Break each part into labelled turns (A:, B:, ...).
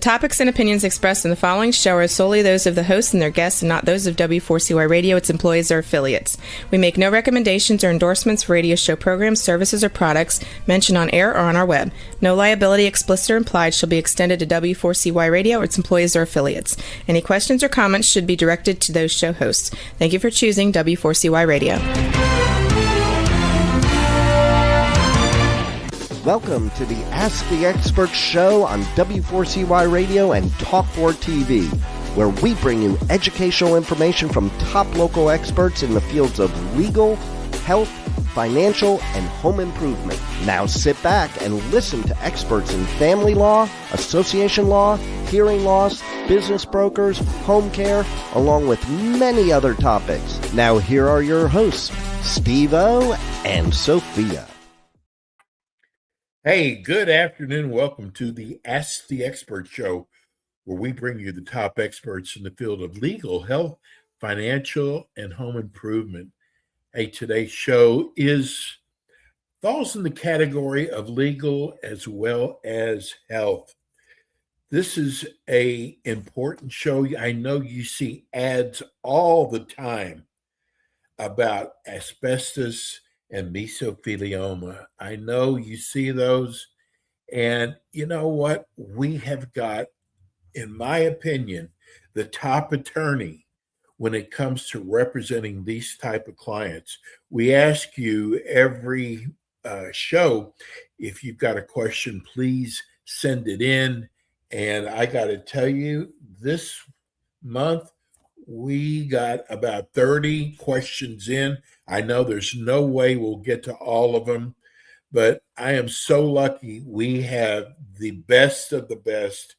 A: topics and opinions expressed in the following show are solely those of the hosts and their guests and not those of W4CY Radio, its employees, or affiliates. We make no recommendations or endorsements for radio show programs, services, or products mentioned on air or on our web. No liability, explicit or implied, shall be extended to W4CY Radio or its employees or affiliates. Any questions or comments should be directed to those show hosts. Thank you for choosing W4CY Radio.
B: Welcome to the Ask the Expert show on W4CY Radio and Talk4 TV, where we bring you educational information from top local experts in the fields of legal, health, financial, and home improvement. Now sit back and listen to experts in family law, association law, hearing loss, business brokers, home care, along with many other topics. Now here are your hosts, Steve-O and Sophia.
C: Hey, good afternoon. Welcome to the Ask the Expert show, where we bring you the top experts in the field of legal, health, financial, and home improvement. Hey, today's show falls in the category of legal as well as health. This is an important show. I know you see ads all the time about asbestos and mesothelioma. I know you see those, and you know what? We have got, in my opinion, the top attorney when it comes to representing these type of clients. We ask you every show, if you've got a question, please send it in. And I got to tell you, this month, we got about 30 questions in. I know there's no way we'll get to all of them, but I am so lucky we have the best of the best,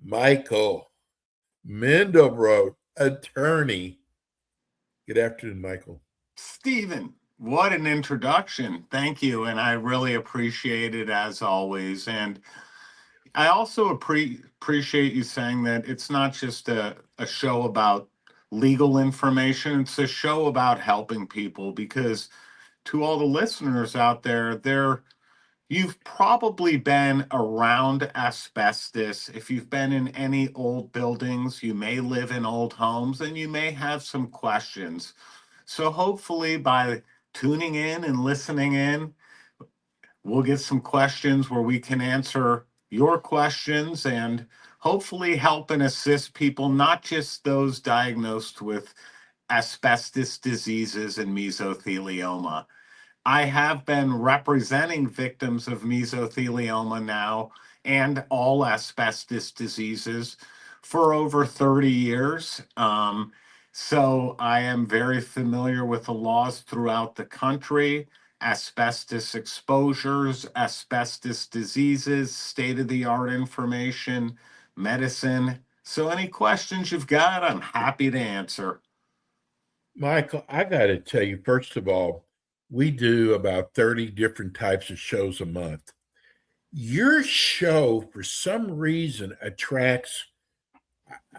C: Michael Mendelbrot, attorney. Good afternoon, Michael.
D: Stephen, what an introduction. Thank you. And I really appreciate it as always. And I also appreciate you saying that it's not just a show about legal information. It's a show about helping people, because to all the listeners out there, you've probably been around asbestos. If you've been in any old buildings, you may live in old homes, and you may have some questions. So hopefully by tuning in and listening in, we'll get some questions where we can answer your questions and hopefully help and assist people, not just those diagnosed with asbestos diseases and mesothelioma. I have been representing victims of mesothelioma now and all asbestos diseases for over 30 years. So I am very familiar with the laws throughout the country, asbestos exposures, asbestos diseases, state-of-the-art information, medicine. So any questions you've got, I'm happy to answer.
C: Michael, I got to tell you, first of all, we do about 30 different types of shows a month. Your show, for some reason, attracts,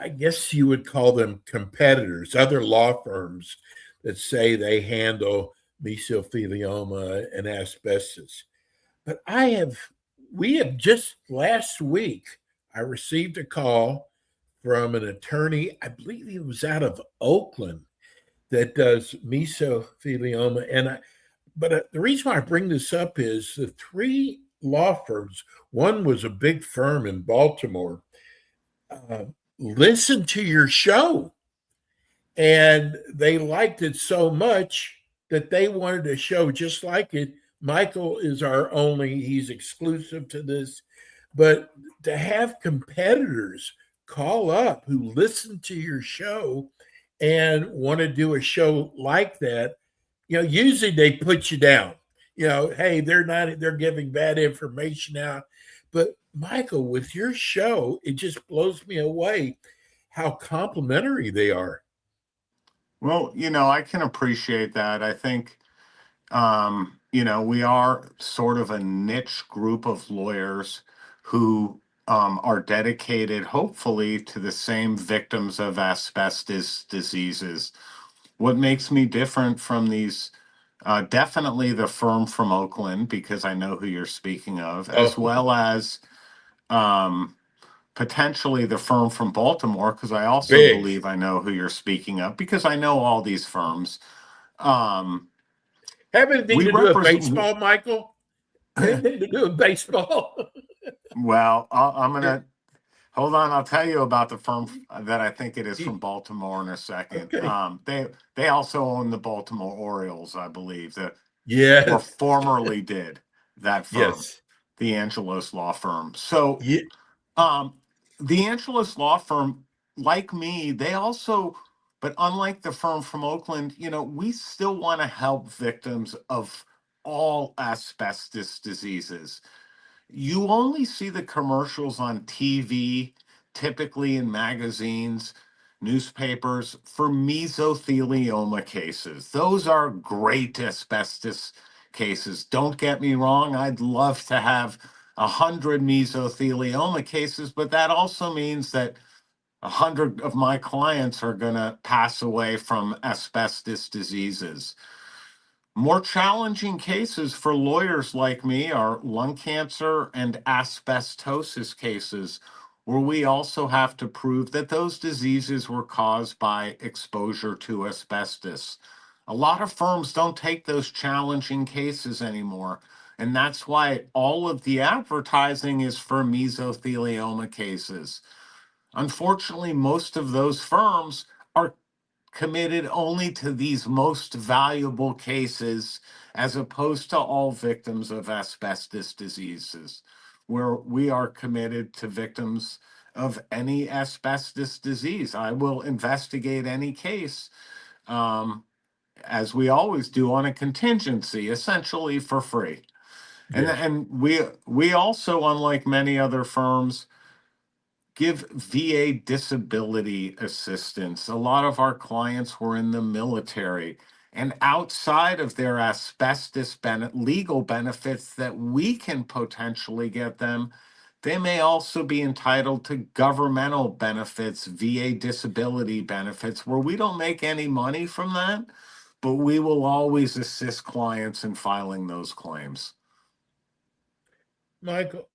C: I guess you would call them competitors, other law firms that say they handle mesothelioma and asbestos. But we have just last week, I received a call from an attorney, I believe he was out of Oakland, that does mesothelioma. But the reason why I bring this up is the three law firms, one was a big firm in Baltimore, listened to your show, and they liked it so much that they wanted a show just like it. Michael is he's exclusive to this, but to have competitors call up who listen to your show and want to do a show like that, usually they put you down. Hey, they're giving bad information out. But Michael, with your show, it just blows me away how complimentary they are.
D: Well, I can appreciate that. I think, we are sort of a niche group of lawyers who are dedicated, hopefully, to the same victims of asbestos diseases. What makes me different from these, definitely the firm from Oakland, because I know who you're speaking of, as well as potentially the firm from Baltimore, because I also
C: Big.
D: believe I know who you're speaking of, because I know all these firms.
C: Have anything
D: We
C: to do with
D: represent.
C: baseball, Michael? Anything to do with baseball?
D: Well, I'm gonna hold on. I'll tell you about the firm that I think it is from Baltimore in a second.
C: Okay.
D: They also own the Baltimore Orioles, I believe, that or
C: Yes.
D: formerly did that firm,
C: Yes.
D: the Angelos Law Firm. So,
C: Yeah.
D: um, the Angelos Law Firm, like me, they also, but unlike the firm from Oakland, we still want to help victims of all asbestos diseases. You only see the commercials on TV, typically in magazines, newspapers, for mesothelioma cases. Those are great asbestos cases. Don't get me wrong, I'd love to have 100 mesothelioma cases, but that also means that 100 of my clients are going to pass away from asbestos diseases. More challenging cases for lawyers like me are lung cancer and asbestosis cases, where we also have to prove that those diseases were caused by exposure to asbestos. A lot of firms don't take those challenging cases anymore, and that's why all of the advertising is for mesothelioma cases. Unfortunately, most of those firms are committed only to these most valuable cases as opposed to all victims of asbestos diseases, where we are committed to victims of any asbestos disease. I will investigate any case, as we always do, on a contingency, essentially for free. And,
C: Yes.
D: and we also, unlike many other firms, give VA disability assistance. A lot of our clients were in the military, and outside of their asbestos legal benefits that we can potentially get them, they may also be entitled to governmental benefits, VA disability benefits, where we don't make any money from that, but we will always assist clients in filing those claims.
C: Michael,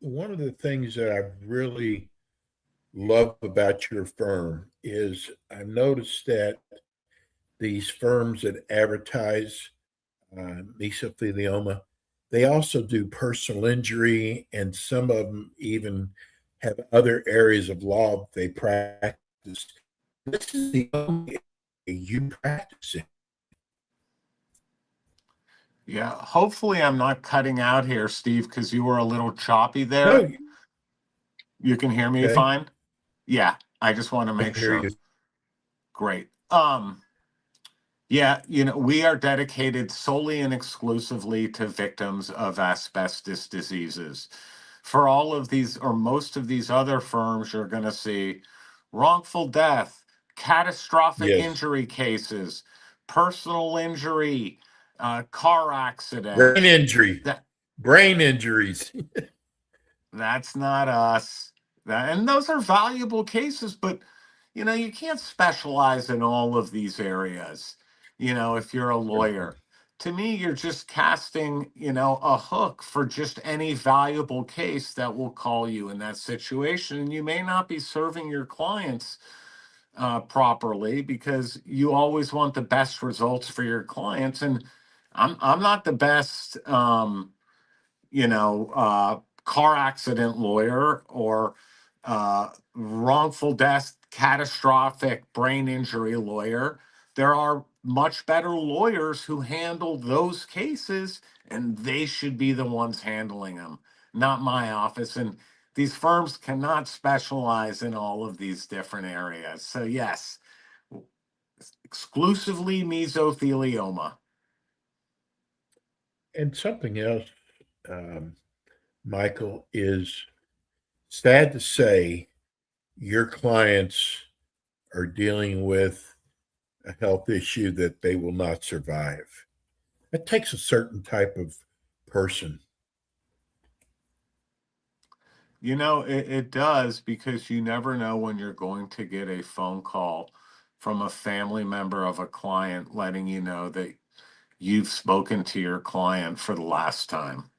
C: one of the things that I really love about your firm is I noticed that these firms that advertise mesothelioma, they also do personal injury, and some of them even have other areas of law they practice. This is the only area you practice in.
D: Yeah, hopefully I'm not cutting out here, Steve, because you were a little choppy there.
C: No,
D: You can hear me
C: okay,
D: fine? Yeah, I just want to
C: I
D: make
C: hear
D: sure.
C: you.
D: Great. Yeah, we are dedicated solely and exclusively to victims of asbestos diseases. For all of these, or most of these other firms, you're going to see wrongful death, catastrophic
C: Yes,
D: injury cases, personal injury, car
C: brain
D: accidents.
C: injury,
D: That
C: brain injuries.
D: That's not us. And those are valuable cases, but you can't specialize in all of these areas. If you're a lawyer, to me, you're just casting, a hook for just any valuable case that will call you in that situation. And you may not be serving your clients properly because you always want the best results for your clients. And I'm not the best. Car accident lawyer or wrongful death, catastrophic brain injury lawyer. There are much better lawyers who handle those cases, and they should be the ones handling them, not my office. And these firms cannot specialize in all of these different areas. So, yes, exclusively mesothelioma.
C: And something else, um, Michael, is sad to say your clients are dealing with a health issue that they will not survive. It takes a certain type of person.
D: It does, because you never know when you're going to get a phone call from a family member of a client letting you know that you've spoken to your client for the last time.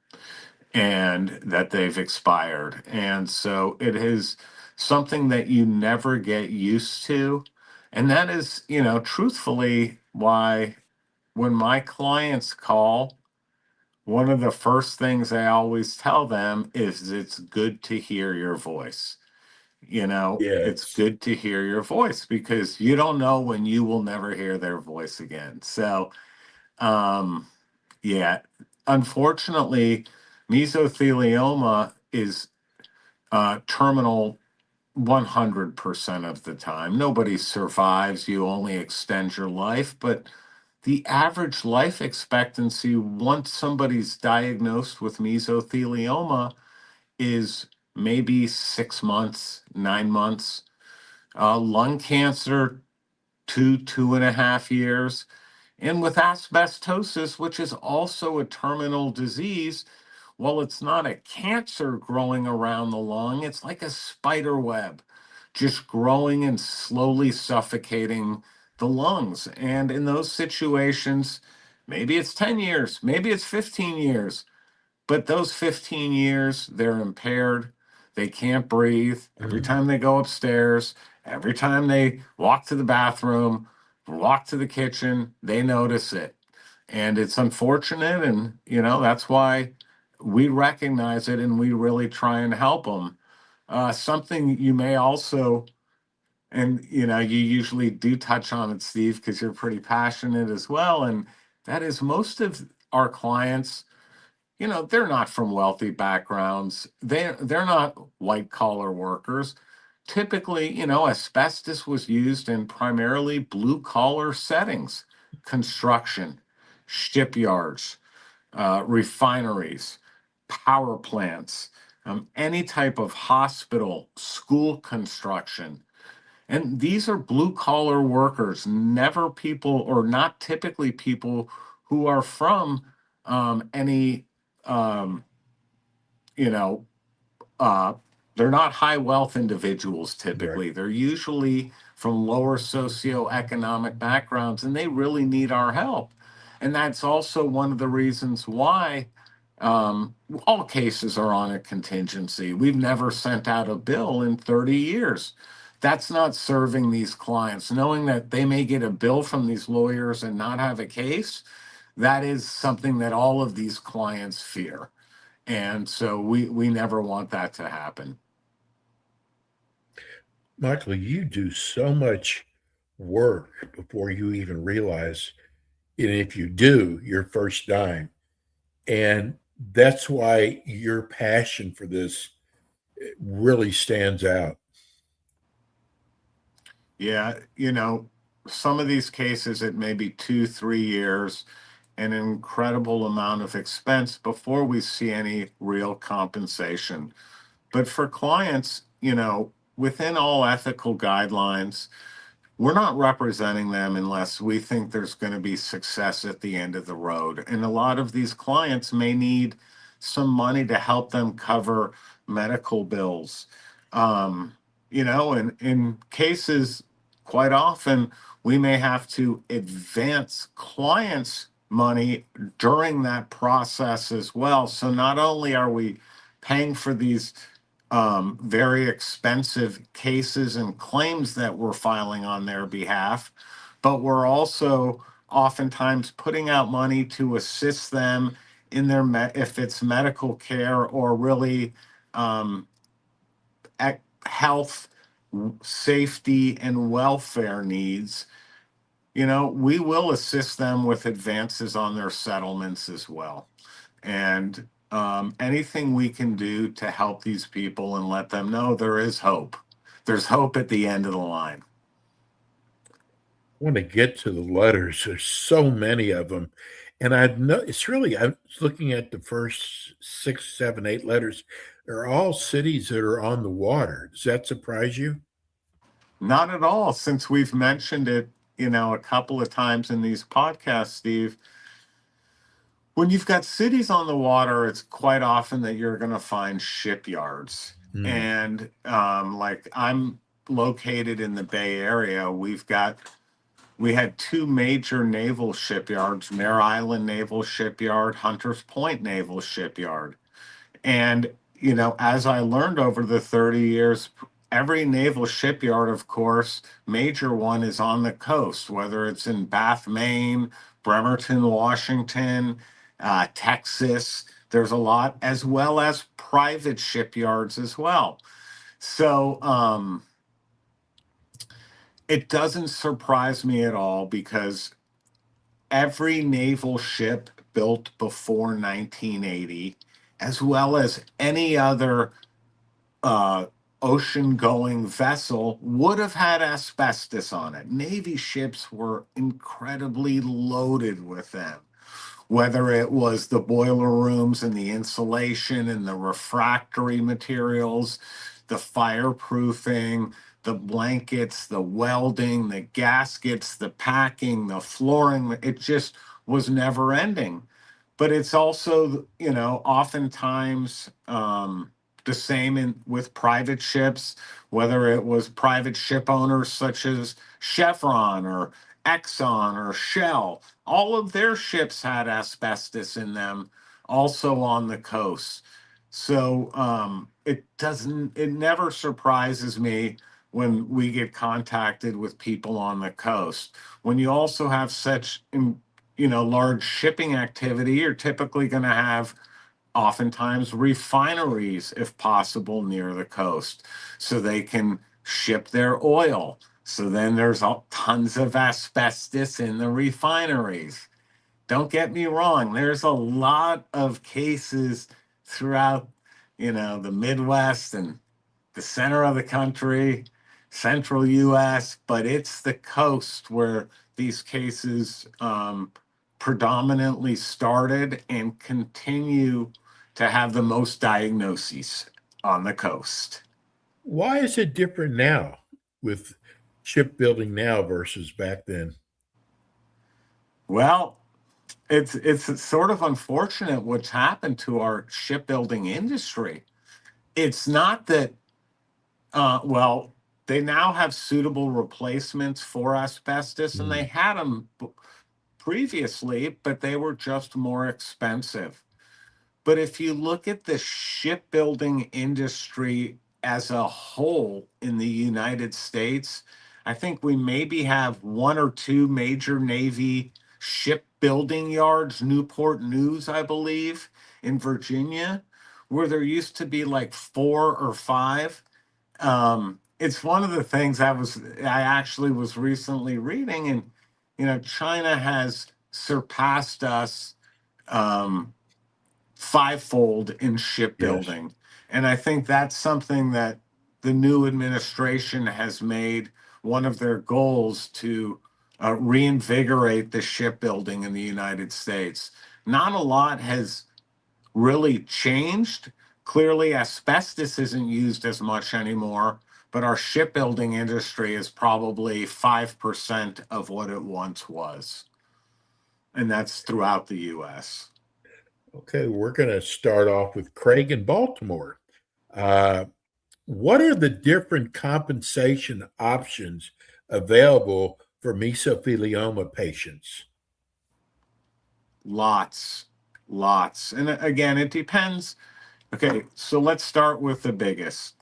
D: and that they've expired. And so it is something that you never get used to. And that is, truthfully, why when my clients call, one of the first things I always tell them is it's good to hear your voice. It's
C: Yes.
D: good to hear your voice because you don't know when you will never hear their voice again. So, yeah, unfortunately, mesothelioma is terminal 100% of the time. Nobody survives. You only extend your life, but the average life expectancy once somebody's diagnosed with mesothelioma is maybe 6 months, 9 months. Lung cancer, 2.5 years. And with asbestosis, which is also a terminal disease, well, it's not a cancer growing around the lung, it's like a spider web, just growing and slowly suffocating the lungs. And in those situations, maybe it's 10 years, maybe it's 15 years, but those 15 years, they're impaired. They can't breathe. Every time they go upstairs, every time they walk to the bathroom, walk to the kitchen, they notice it. And it's unfortunate. And, that's why we recognize it and we really try and help them. Something you may also, and, you usually do touch on it, Steve, because you're pretty passionate as well. And that is most of our clients, they're not from wealthy backgrounds. They're not white collar workers. Typically, asbestos was used in primarily blue collar settings, construction, shipyards, refineries, power plants, any type of hospital, school construction. And these are blue collar workers, never people, or not typically people who are from any um, you know, uh, they're not high wealth individuals
C: Right.
D: typically. They're usually from lower socioeconomic backgrounds, and they really need our help. And that's also one of the reasons why all cases are on a contingency. We've never sent out a bill in 30 years. That's not serving these clients. Knowing that they may get a bill from these lawyers and not have a case, that is something that all of these clients fear. And so we never want that to happen.
C: Michael, you do so much work before you even realize, and if you do, your first dime. And that's why your passion for this really stands out.
D: Yeah, some of these cases, it may be 2, 3 years, an incredible amount of expense before we see any real compensation. But for clients, within all ethical guidelines, we're not representing them unless we think there's going to be success at the end of the road. And a lot of these clients may need some money to help them cover medical bills. And in cases, quite often, we may have to advance clients' money during that process as well. So not only are we paying for these very expensive cases and claims that we're filing on their behalf, but we're also oftentimes putting out money to assist them in their if it's medical care or really um, health, safety, and welfare needs. We will assist them with advances on their settlements as well. And anything we can do to help these people and let them know there is hope. There's hope at the end of the line.
C: I want to get to the letters. There's so many of them. And I've no, it's really, I was looking at the first 6, 7, 8 letters. They're all cities that are on the water. Does that surprise you?
D: Not at all, since we've mentioned it, a couple of times in these podcasts, Steve. When you've got cities on the water, it's quite often that you're going to find shipyards.
C: Hmm.
D: And like I'm located in the Bay Area, we had two major naval shipyards, Mare Island Naval Shipyard, Hunters Point Naval Shipyard. And, as I learned over the 30 years, every naval shipyard, of course, major one is on the coast, whether it's in Bath, Maine, Bremerton, Washington, Texas. There's a lot, as well as private shipyards as well. So it doesn't surprise me at all because every naval ship built before 1980, as well as any other ocean going vessel, would have had asbestos on it. Navy ships were incredibly loaded with them, whether it was the boiler rooms and the insulation and the refractory materials, the fireproofing, the blankets, the welding, the gaskets, the packing, the flooring. It just was never ending. But it's also, oftentimes the same with private ships, whether it was private ship owners such as Chevron or Exxon or Shell. All of their ships had asbestos in them, also on the coast. So it never surprises me when we get contacted with people on the coast. When you also have such, large shipping activity, you're typically going to have oftentimes refineries, if possible, near the coast so they can ship their oil. So then there's tons of asbestos in the refineries. Don't get me wrong, there's a lot of cases throughout, the Midwest and the center of the country, central US, but it's the coast where these cases predominantly started and continue to have the most diagnoses on the coast.
C: Why is it different now with shipbuilding now versus back then?
D: Well, it's sort of unfortunate what's happened to our shipbuilding industry. It's not that they now have suitable replacements for asbestos, and they had them previously, but they were just more expensive. But if you look at the shipbuilding industry as a whole in the United States, I think we maybe have one or two major Navy shipbuilding yards, Newport News, I believe, in Virginia, where there used to be like 4 or 5. It's one of the things I actually was recently reading, and China has surpassed us fivefold in shipbuilding.
C: Yes.
D: And I think that's something that the new administration has made one of their goals to reinvigorate the shipbuilding in the United States. Not a lot has really changed. Clearly, asbestos isn't used as much anymore, but our shipbuilding industry is probably 5% of what it once was. And that's throughout the US.
C: Okay, we're going to start off with Craig in Baltimore. What are the different compensation options available for mesothelioma patients?
D: Lots. And again, it depends. Okay, so let's start with the biggest: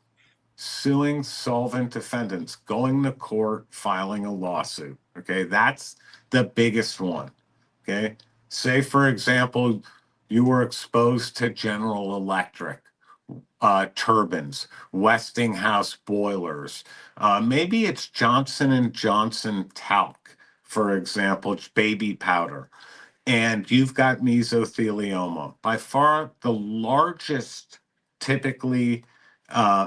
D: suing solvent defendants, going to court, filing a lawsuit. Okay, that's the biggest one. Okay, say for example, you were exposed to General Electric turbines, Westinghouse boilers. Maybe it's Johnson and Johnson talc, for example, it's baby powder, and you've got mesothelioma. By far the largest, typically,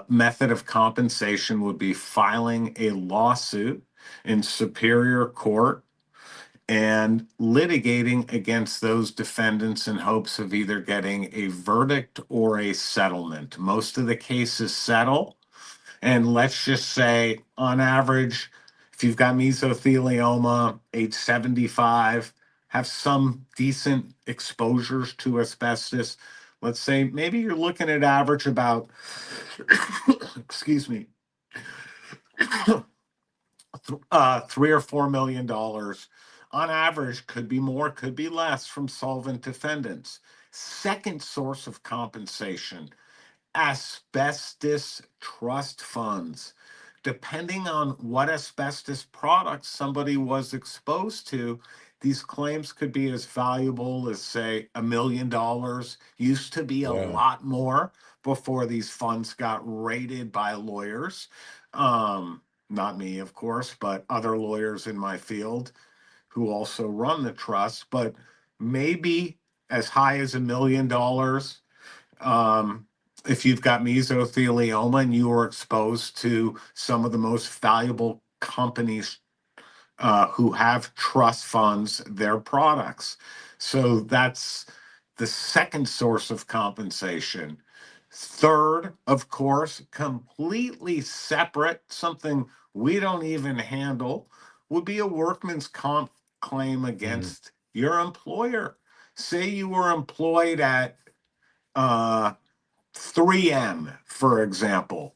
D: method of compensation would be filing a lawsuit in superior court and litigating against those defendants in hopes of either getting a verdict or a settlement. Most of the cases settle. And let's just say, on average, if you've got mesothelioma, age 75, have some decent exposures to asbestos, let's say maybe you're looking at average about, excuse me, $3 or $4 million on average. Could be more, could be less, from solvent defendants. Second source of compensation, asbestos trust funds. Depending on what asbestos products somebody was exposed to, these claims could be as valuable as, say, $1 million. Used to be a
C: Wow.
D: lot more before these funds got raided by lawyers. Not me, of course, but other lawyers in my field who also run the trust, but maybe as high as $1 million. If you've got mesothelioma and you were exposed to some of the most valuable companies who have trust funds, their products. So that's the second source of compensation. Third, of course, completely separate, something we don't even handle, would be a workman's comp claim
C: Mm.
D: against your employer. Say you were employed at uh, 3M, for example,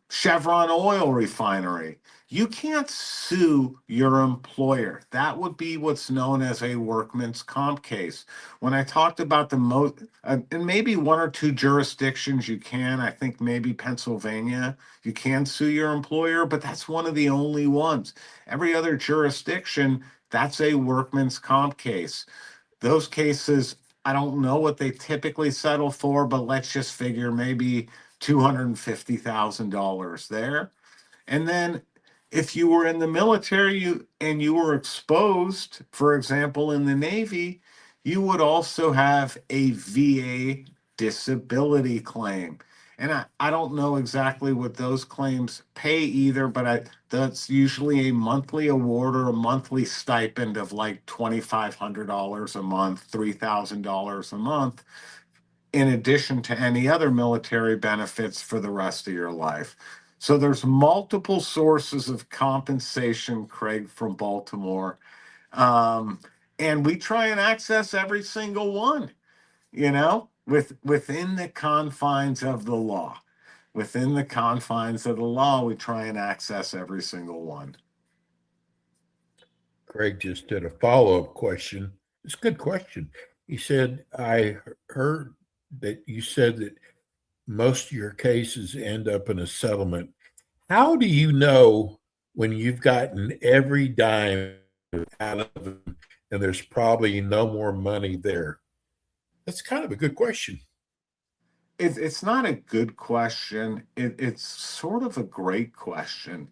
D: Chevron oil refinery. You can't sue your employer. That would be what's known as a workman's comp case. When I talked about the most, and maybe one or two jurisdictions you can, I think maybe Pennsylvania, you can sue your employer, but that's one of the only ones. Every other jurisdiction, that's a workman's comp case. Those cases, I don't know what they typically settle for, but let's just figure maybe $250,000 there. And then if you were in the military and you were exposed, for example, in the Navy, you would also have a VA disability claim. And I don't know exactly what those claims pay either, but that's usually a monthly award or a monthly stipend of like $2,500 a month, $3,000 a month, in addition to any other military benefits for the rest of your life. So there's multiple sources of compensation, Craig, from Baltimore. Um, and we try and access every single one, within the confines of the law. Within the confines of the law, we try and access every single one.
C: Craig just did a follow-up question. It's a good question. He said, I heard that you said that most of your cases end up in a settlement. How do you know when you've gotten every dime out of them and there's probably no more money there? That's kind of a good question.
D: It's not a good question. It's sort of a great question.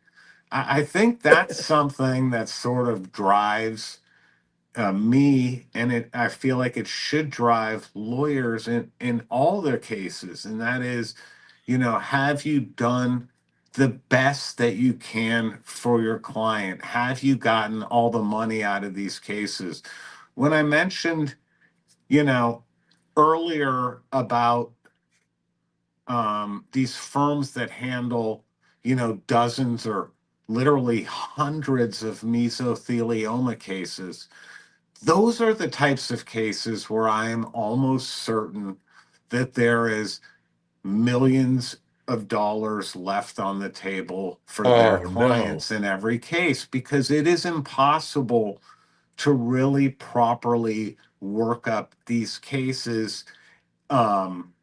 D: I think that's something that sort of drives me, and I feel like it should drive lawyers in all their cases, and that is, have you done the best that you can for your client? Have you gotten all the money out of these cases? When I mentioned, you know, earlier about these firms that handle, dozens or literally hundreds of mesothelioma cases, those are the types of cases where I am almost certain that there is millions of dollars left on the table for their
C: Oh, no.
D: clients in every case, because it is impossible to really properly work up these cases. Um,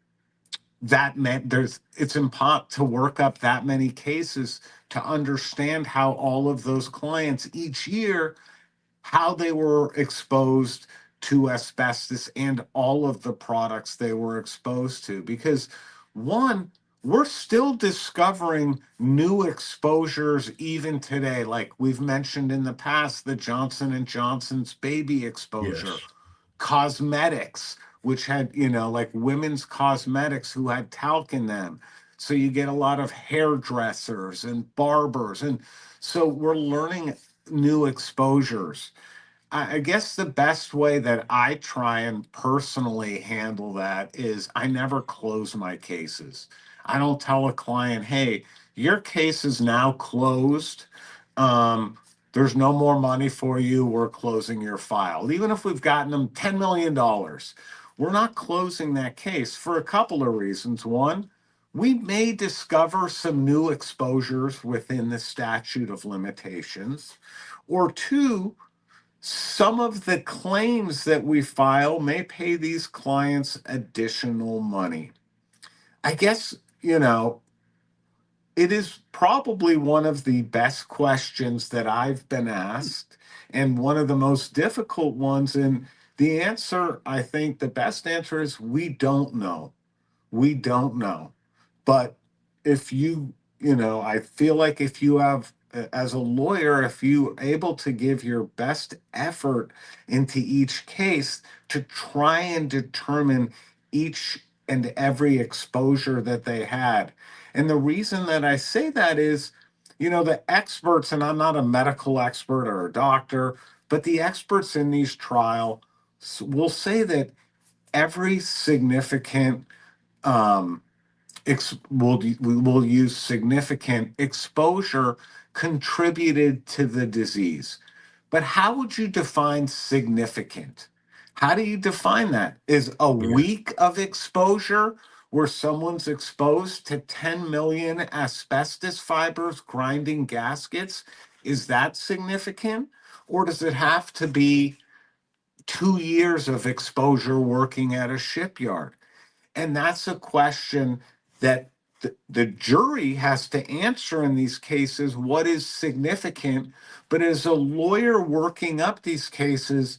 D: that meant it's impossible to work up that many cases to understand how all of those clients each year, how they were exposed to asbestos and all of the products they were exposed to. Because one, we're still discovering new exposures even today. Like we've mentioned in the past, the Johnson and Johnson's baby exposure,
C: Yes.
D: cosmetics, which had, like women's cosmetics who had talc in them. So you get a lot of hairdressers and barbers. And so we're learning new exposures. I guess the best way that I try and personally handle that is I never close my cases. I don't tell a client, hey, your case is now closed. Um, there's no more money for you. We're closing your file. Even if we've gotten them $10 million, we're not closing that case for a couple of reasons. One, we may discover some new exposures within the statute of limitations. Or two, some of the claims that we file may pay these clients additional money. I guess, it is probably one of the best questions that I've been asked and one of the most difficult ones. And the answer, I think the best answer is we don't know. We don't know. But if I feel like if you have, as a lawyer, if you able to give your best effort into each case to try and determine each and every exposure that they had. And the reason that I say that is, the experts, and I'm not a medical expert or a doctor, but the experts in these trials will say that every significant um, we will use significant exposure contributed to the disease. But how would you define significant? How do you define that? Is a
C: Yeah.
D: week of exposure where someone's exposed to 10 million asbestos fibers grinding gaskets, is that significant? Or does it have to be 2 years of exposure working at a shipyard? And that's a question that the jury has to answer in these cases. What is significant? But as a lawyer working up these cases,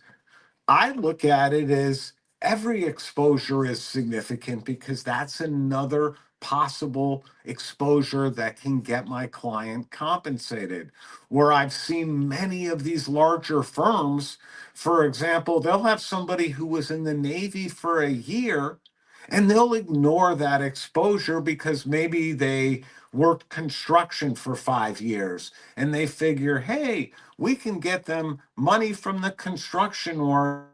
D: I look at it as every exposure is significant because that's another possible exposure that can get my client compensated. Where I've seen many of these larger firms, for example, they'll have somebody who was in the Navy for a year and they'll ignore that exposure because maybe they worked construction for 5 years and they figure, hey, we can get them money from the construction work.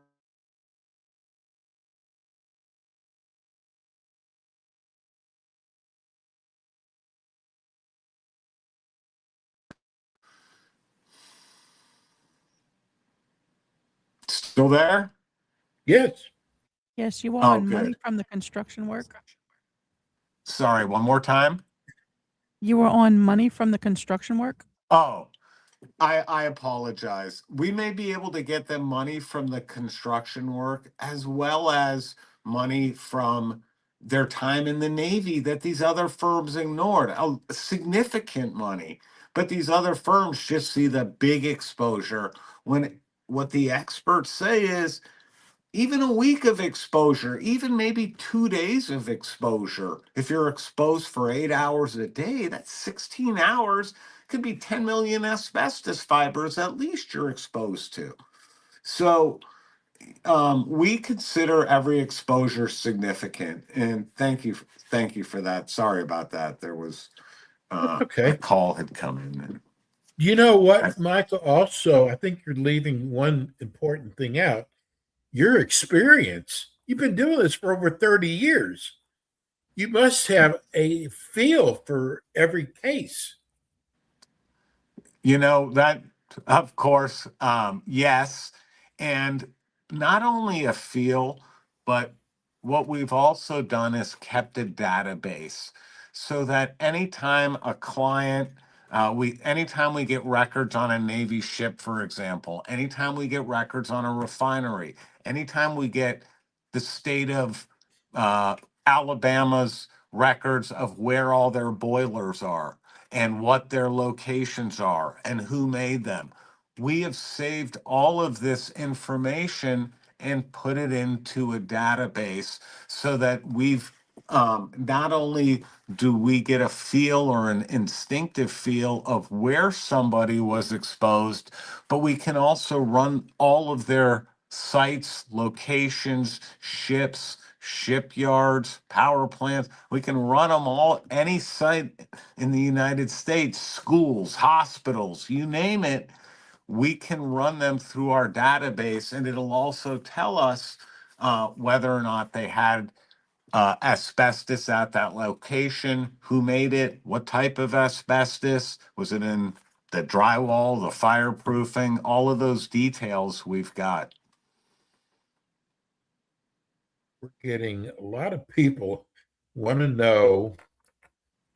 D: Still there?
C: Yes.
E: Yes, you were
D: Oh,
E: on money
D: good.
E: from the construction work.
D: Sorry, one more time.
E: You were on money from the construction work?
D: Oh, I apologize. We may be able to get them money from the construction work as well as money from their time in the Navy that these other firms ignored. Significant money. But these other firms just see the big exposure when what the experts say is even a week of exposure, even maybe 2 days of exposure. If you're exposed for 8 hours a day, that's 16 hours. Could be 10 million asbestos fibers at least you're exposed to. So we consider every exposure significant. And thank you for that. Sorry about that. There was
C: That's
D: a
C: okay.
D: call had come in. And
C: You know what, Michael? Also, I think you're leaving one important thing out. Your experience. You've been doing this for over 30 years. You must have a feel for every case.
D: That, of course, yes. And not only a feel, but what we've also done is kept a database so that anytime a client, anytime we get records on a Navy ship, for example, anytime we get records on a refinery, anytime we get the state of uh, Alabama's records of where all their boilers are, and what their locations are and who made them. We have saved all of this information and put it into a database so that we've not only do we get a feel or an instinctive feel of where somebody was exposed, but we can also run all of their sites, locations, ships, shipyards, power plants. We can run them all, any site in the United States, schools, hospitals, you name it. We can run them through our database, and it'll also tell us whether or not they had asbestos at that location, who made it, what type of asbestos, was it in the drywall, the fireproofing, all of those details we've got.
C: We're getting a lot of people want to know,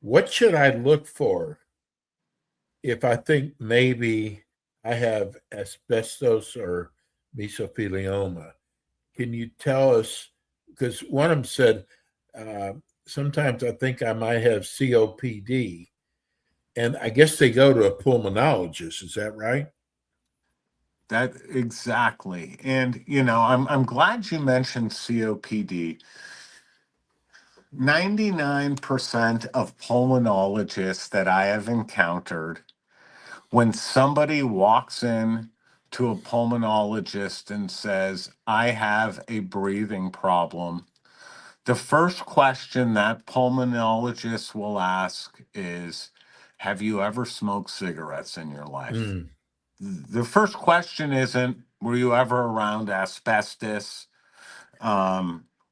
C: what should I look for if I think maybe I have asbestos or mesothelioma. Can you tell us? Because one of them said, uh, sometimes I think I might have COPD, and I guess they go to a pulmonologist. Is that right?
D: That exactly. And I'm glad you mentioned COPD. 99% of pulmonologists that I have encountered, when somebody walks in to a pulmonologist and says, I have a breathing problem, the first question that pulmonologist will ask is, have you ever smoked cigarettes in your life?
C: Mm,
D: The first question isn't, were you ever around asbestos?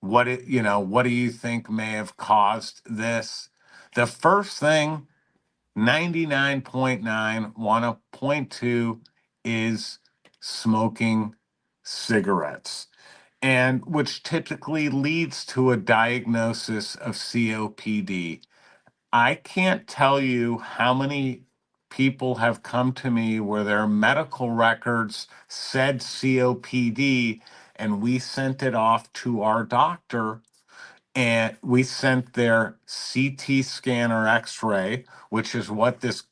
D: What do you think may have caused this? The first thing 99.9 want to point to is smoking cigarettes, and which typically leads to a diagnosis of COPD. I can't tell you how many people have come to me where their medical records said COPD, and we sent it off to our doctor, and we sent their CT scan or X-ray, which is what this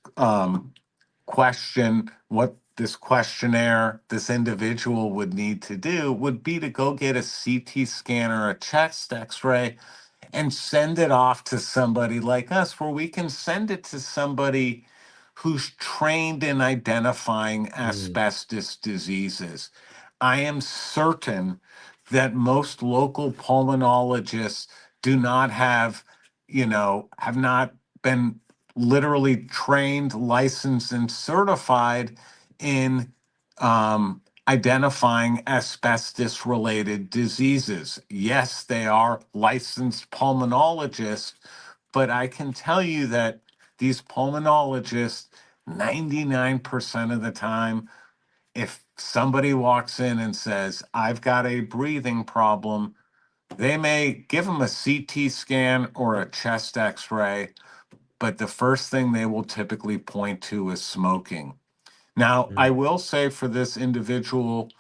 D: what this questionnaire, this individual would need to do, would be to go get a CT scan or a chest X-ray and send it off to somebody like us, where we can send it to somebody who's trained in identifying
C: mm,
D: asbestos diseases. I am certain that most local pulmonologists do not have not been literally trained, licensed, and certified in identifying asbestos related diseases. Yes, they are licensed pulmonologists, but I can tell you that these pulmonologists, 99% of the time, if somebody walks in and says, I've got a breathing problem, they may give them a CT scan or a chest x ray, but the first thing they will typically point to is smoking. Now, I
C: mm,
D: will say for this individual,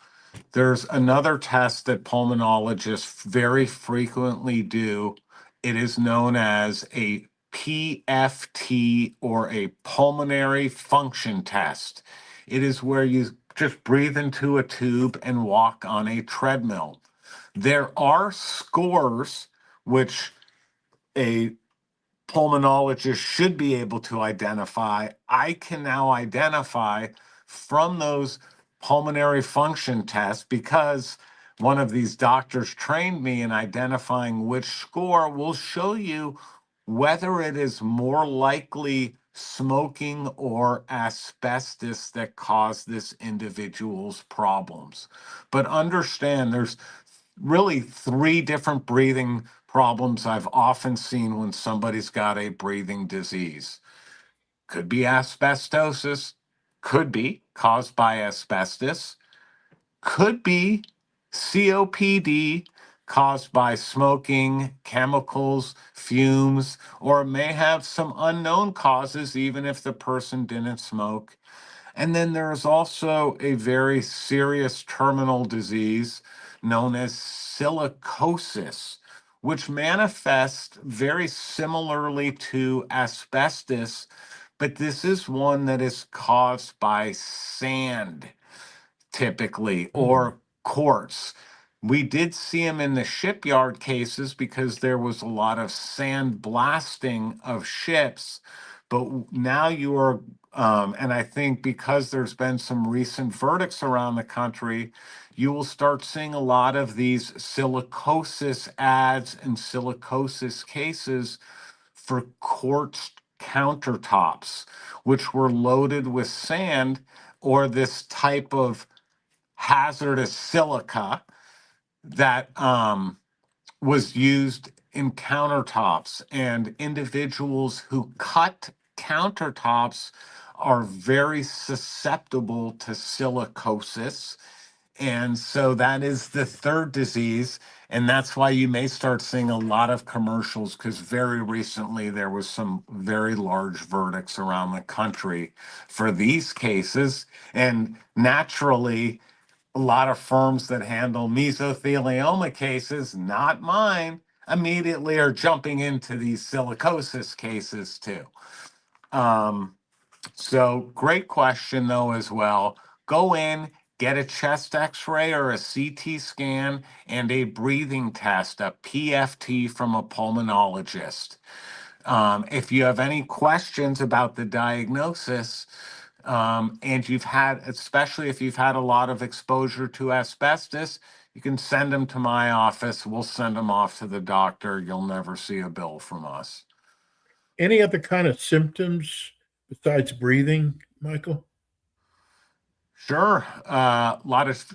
D: there's another test that pulmonologists very frequently do. It is known as a PFT, or a pulmonary function test. It is where you just breathe into a tube and walk on a treadmill. There are scores which a pulmonologist should be able to identify. I can now identify from those pulmonary function tests, because one of these doctors trained me in identifying which score will show you whether it is more likely smoking or asbestos that caused this individual's problems. But understand, there's really three different breathing problems I've often seen when somebody's got a breathing disease. Could be asbestosis, could be caused by asbestos, could be COPD caused by smoking, chemicals, fumes, or it may have some unknown causes even if the person didn't smoke. And then there is also a very serious terminal disease known as silicosis, which manifests very similarly to asbestos, but this is one that is caused by sand typically,
C: mm,
D: or quartz. We did see them in the shipyard cases because there was a lot of sand blasting of ships. But now you are, and I think because there's been some recent verdicts around the country, you will start seeing a lot of these silicosis ads and silicosis cases for quartz countertops, which were loaded with sand or this type of hazardous silica that was used in countertops. And individuals who cut countertops are very susceptible to silicosis. And so that is the third disease. And that's why you may start seeing a lot of commercials, because very recently there was some very large verdicts around the country for these cases. And naturally, a lot of firms that handle mesothelioma cases, not mine, immediately are jumping into these silicosis cases too. So great question though as well. Go in, get a chest x-ray or a CT scan and a breathing test, a PFT from a pulmonologist. If you have any questions about the diagnosis, and you've had, especially if you've had a lot of exposure to asbestos, you can send them to my office. We'll send them off to the doctor. You'll never see a bill from us.
C: Any other kind of symptoms besides breathing, Michael?
D: Sure. A lot of,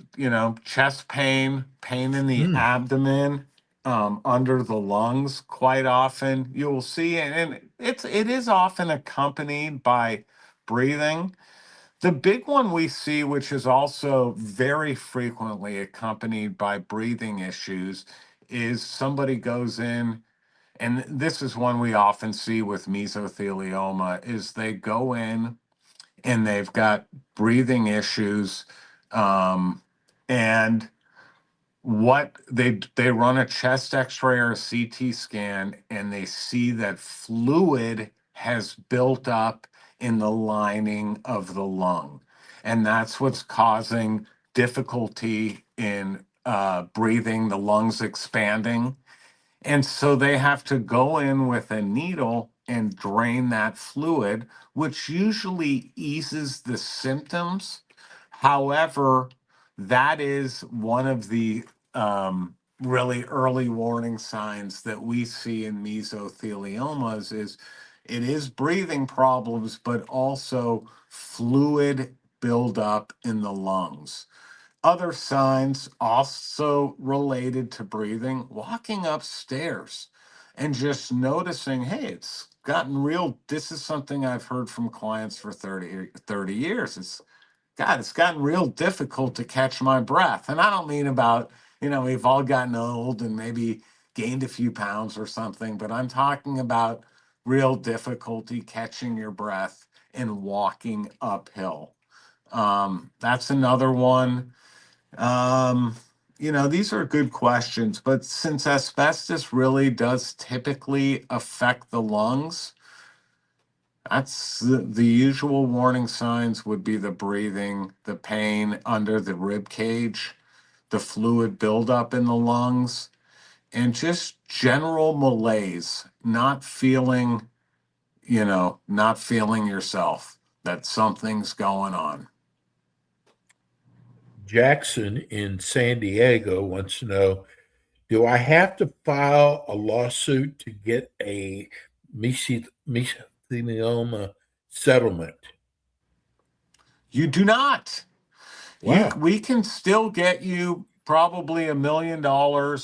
D: chest pain, pain in the abdomen, under the lungs quite often. You will see, and it is often accompanied by breathing. The big one we see, which is also very frequently accompanied by breathing issues, is somebody goes in, and this is one we often see with mesothelioma, is they go in and they've got breathing issues, and what they run a chest x-ray or a CT scan and they see that fluid has built up in the lining of the lung, and that's what's causing difficulty in breathing, the lungs expanding. And so they have to go in with a needle and drain that fluid, which usually eases the symptoms. However, that is one of the really early warning signs that we see in mesotheliomas is it is breathing problems, but also fluid buildup in the lungs. Other signs also related to breathing, walking upstairs and just noticing, hey, it's gotten real. This is something I've heard from clients for 30 years. It's gotten real difficult to catch my breath. And I don't mean about, we've all gotten old and maybe gained a few pounds or something, but I'm talking about real difficulty catching your breath and walking uphill. That's another one. These are good questions, but since asbestos really does typically affect the lungs, that's the usual warning signs would be the breathing, the pain under the rib cage, the fluid buildup in the lungs, and just general malaise, not feeling yourself, that something's going on.
C: Jackson in San Diego wants to know, do I have to file a lawsuit to get a mesothelioma settlement?
D: You do not.
C: Wow.
D: We can still get you probably $1 million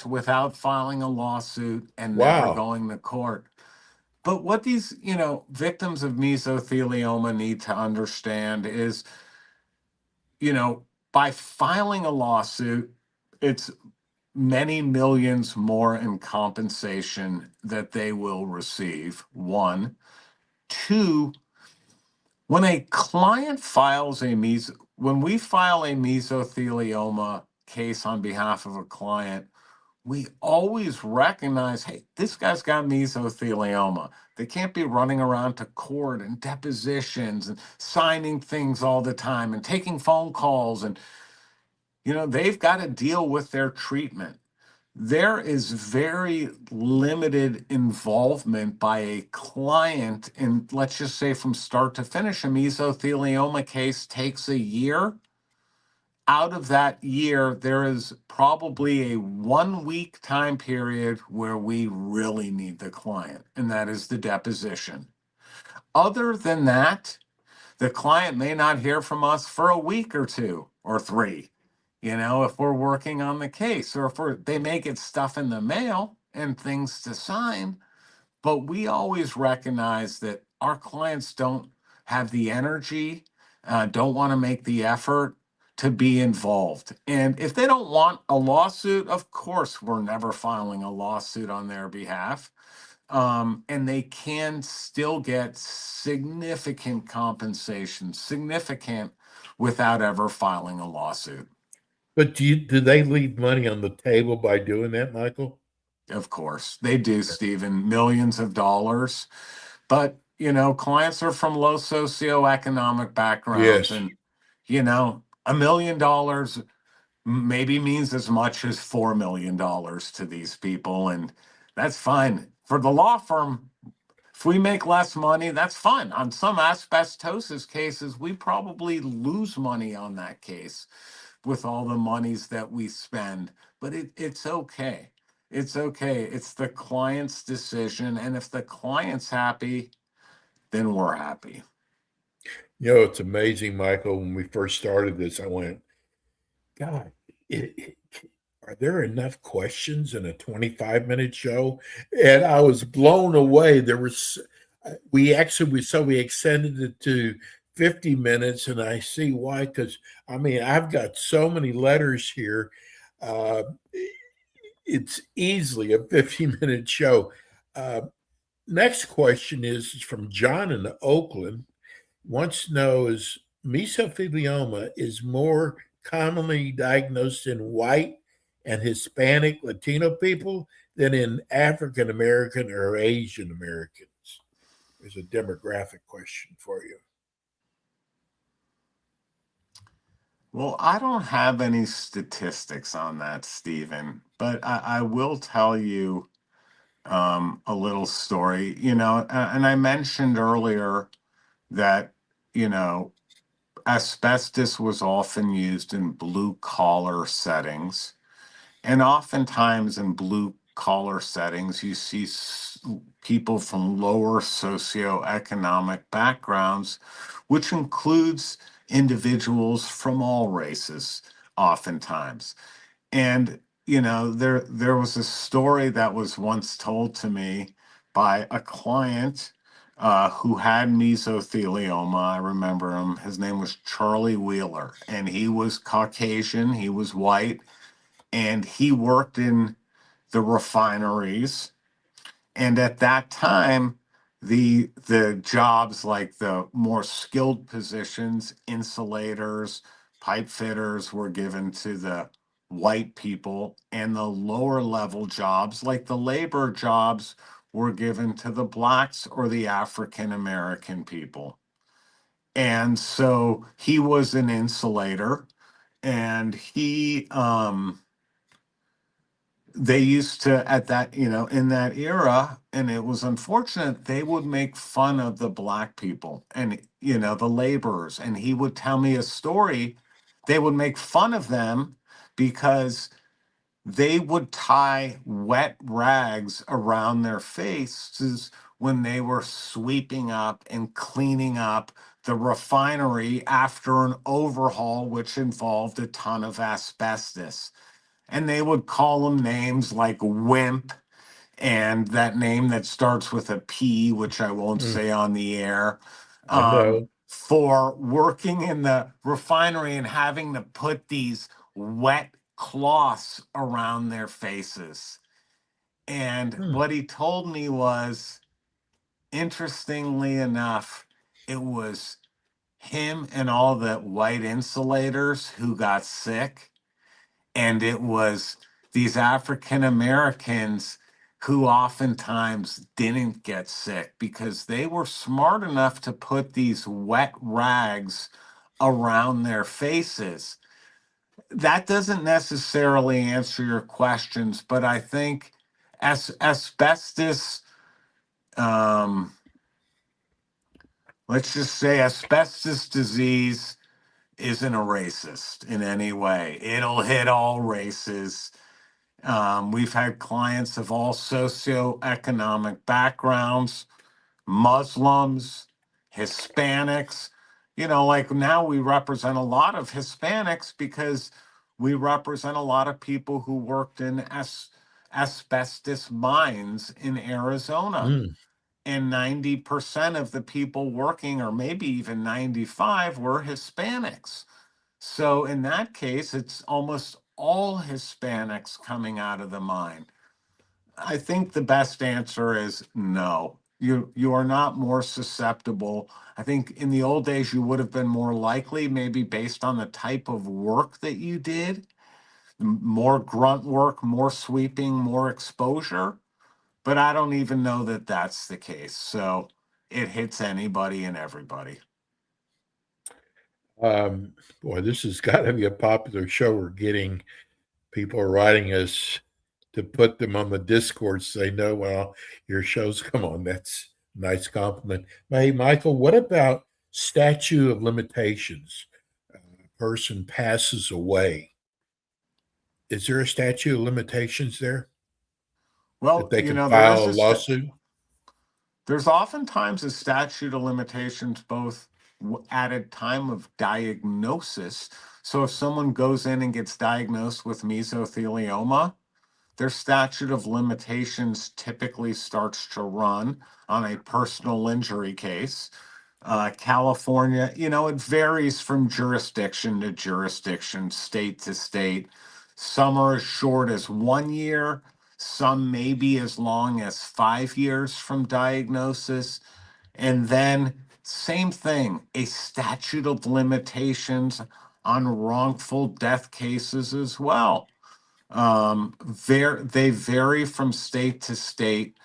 D: without filing a lawsuit and never
C: Wow.
D: going to court. But what these, victims of mesothelioma need to understand is, by filing a lawsuit, it's many millions more in compensation that they will receive. One. Two, when a client files when we file a mesothelioma case on behalf of a client, we always recognize, hey, this guy's got mesothelioma. They can't be running around to court and depositions and signing things all the time and taking phone calls. And, they've got to deal with their treatment. There is very limited involvement by a client in, let's just say, from start to finish. A mesothelioma case takes a year. Out of that year, there is probably a 1 week time period where we really need the client, and that is the deposition. Other than that, the client may not hear from us for a week or two or three, if we're working on the case, or if they may get stuff in the mail and things to sign. But we always recognize that our clients don't have the energy, don't want to make the effort, to be involved. And if they don't want a lawsuit, of course, we're never filing a lawsuit on their behalf. And they can still get significant compensation, significant, without ever filing a lawsuit.
C: But do they leave money on the table by doing that, Michael?
D: Of course, they do, Stephen, millions of dollars. But, clients are from low socioeconomic backgrounds,
C: Yes.
D: and, $1 million maybe means as much as $4 million to these people. And that's fine. For the law firm, if we make less money, that's fine. On some asbestosis cases, we probably lose money on that case with all the monies that we spend. But it's okay. It's okay. It's the client's decision. And if the client's happy, then we're happy.
C: It's amazing, Michael. When we first started this, I went, God, are there enough questions in a 25-minute show? And I was blown away. We extended it to 50 minutes, and I see why, because I've got so many letters here. It's easily a 50-minute show. Next question is from John in Oakland. Wants to know, is mesothelioma is more commonly diagnosed in white and Hispanic Latino people than in African American or Asian Americans? There's a demographic question for you.
D: Well, I don't have any statistics on that, Stephen, but I will tell you a little story, and I mentioned earlier that, asbestos was often used in blue collar settings. And oftentimes in blue collar settings, you see people from lower socioeconomic backgrounds, which includes individuals from all races, oftentimes. And there was a story that was once told to me by a client who had mesothelioma. I remember him. His name was Charlie Wheeler, and he was Caucasian. He was white, and he worked in the refineries. And at that time, the jobs, like the more skilled positions, insulators, pipe fitters, were given to the white people, and the lower level jobs, like the labor jobs, were given to the blacks or the African American people. And so he was an insulator, and they used to, at that, in that era, and it was unfortunate, they would make fun of the black people and, the laborers. And he would tell me a story. They would make fun of them because they would tie wet rags around their faces when they were sweeping up and cleaning up the refinery after an overhaul, which involved a ton of asbestos. And they would call them names like wimp and that name that starts with a P, which I won't say on the air,
C: I know.
D: for working in the refinery and having to put these wet cloths around their faces. And what he told me was, interestingly enough, it was him and all the white insulators who got sick. And it was these African Americans who oftentimes didn't get sick because they were smart enough to put these wet rags around their faces. That doesn't necessarily answer your questions, but I think asbestos, let's just say asbestos disease isn't a racist in any way. It'll hit all races. We've had clients of all socioeconomic backgrounds, Muslims, Hispanics. Like now we represent a lot of Hispanics because we represent a lot of people who worked in asbestos mines in Arizona. And 90% of the people working, or maybe even 95, were Hispanics. So in that case, it's almost all Hispanics coming out of the mine. I think the best answer is no. You are not more susceptible. I think in the old days you would have been more likely, maybe based on the type of work that you did, more grunt work, more sweeping, more exposure. But I don't even know that that's the case. So it hits anybody and everybody.
C: Boy, this has got to be a popular show. We're getting people are writing us to put them on the Discord, say, no, well, your show's come on. That's a nice compliment. Hey, Michael, what about statute of limitations? A person passes away. Is there a statute of limitations there that
D: Well,
C: they can
D: there
C: file
D: is
C: a lawsuit?
D: there's oftentimes a statute of limitations both at a time of diagnosis. So if someone goes in and gets diagnosed with mesothelioma, their statute of limitations typically starts to run on a personal injury case. California, it varies from jurisdiction to jurisdiction, state to state. Some are as short as 1 year, some may be as long as 5 years from diagnosis. And then, same thing, a statute of limitations on wrongful death cases as well. They vary from state to state.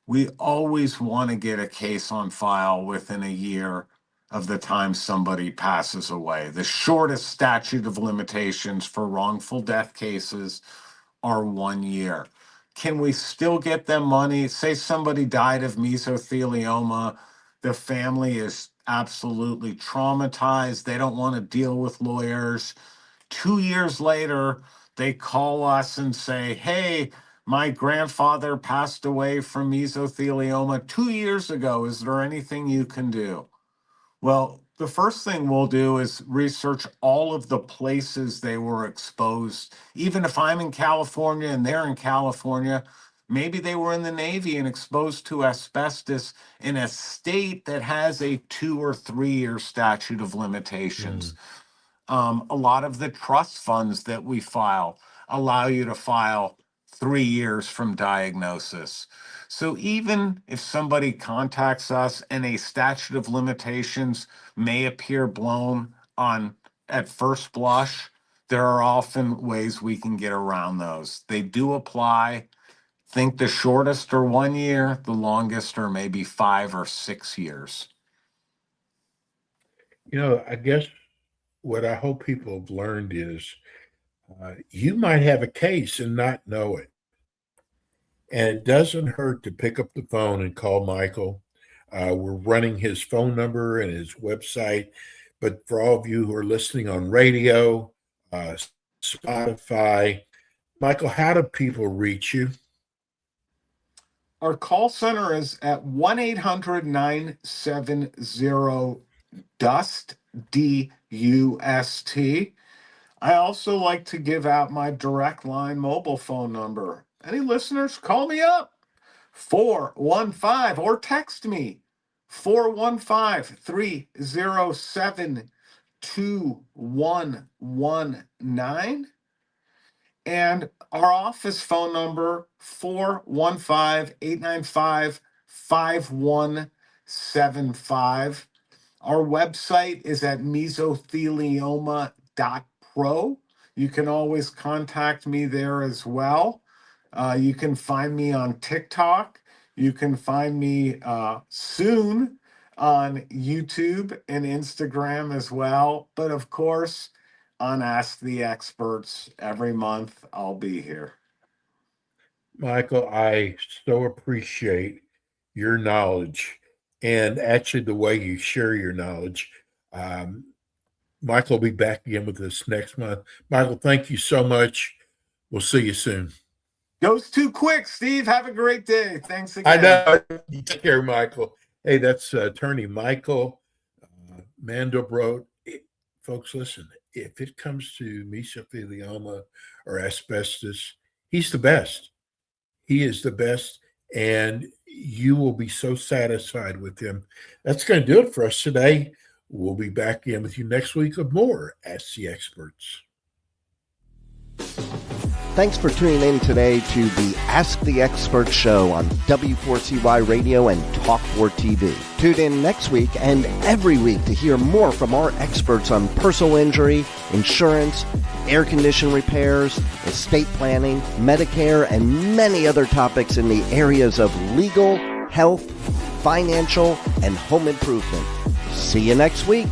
D: We always want to get a case on file within a year of the time somebody passes away. The shortest statute of limitations for wrongful death cases are 1 year. Can we still get them money? Say somebody died of mesothelioma, the family is absolutely traumatized. They don't want to deal with lawyers. 2 years later, they call us and say, hey, my grandfather passed away from mesothelioma 2 years ago. Is there anything you can do? Well, the first thing we'll do is research all of the places they were exposed. Even if I'm in California and they're in California, maybe they were in the Navy and exposed to asbestos in a state that has a 2 or 3 year statute of limitations. A lot of the trust funds that we file allow you to file 3 years from diagnosis. So even if somebody contacts us and a statute of limitations may appear blown on at first blush, there are often ways we can get around those. They do apply. Think the shortest are 1 year, the longest are maybe 5 or 6 years.
C: I guess what I hope people have learned is you might have a case and not know it. And it doesn't hurt to pick up the phone and call Michael. We're running his phone number and his website. But for all of you who are listening on radio, Spotify, Michael, how do people reach you?
D: Our call center is at 1-800-970-DUST, DUST. I also like to give out my direct line mobile phone number. Any listeners, call me up, 415, or text me, 415-307-2119. And our office phone number, 415-895-5175. Our website is at mesothelioma.pro. You can always contact me there as well. You can find me on TikTok. You can find me soon on YouTube and Instagram as well. But of course, on Ask the Experts every month, I'll be here.
C: Michael, I so appreciate your knowledge and actually the way you share your knowledge. Michael will be back again with us next month. Michael, thank you so much. We'll see you soon.
D: Goes too quick, Steve. Have a great day. Thanks again.
C: I know. Take care, Michael. Hey, that's attorney Michael Mandelbrot. Folks, listen, if it comes to mesothelioma or asbestos, he's the best. He is the best, and you will be so satisfied with him. That's going to do it for us today. We'll be back in with you next week with more Ask the Experts.
B: Thanks for tuning in today to the Ask the Expert show on W4CY Radio and Talk4 TV. Tune in next week and every week to hear more from our experts on personal injury, insurance, air condition repairs, estate planning, Medicare, and many other topics in the areas of legal, health, financial, and home improvement. See you next week.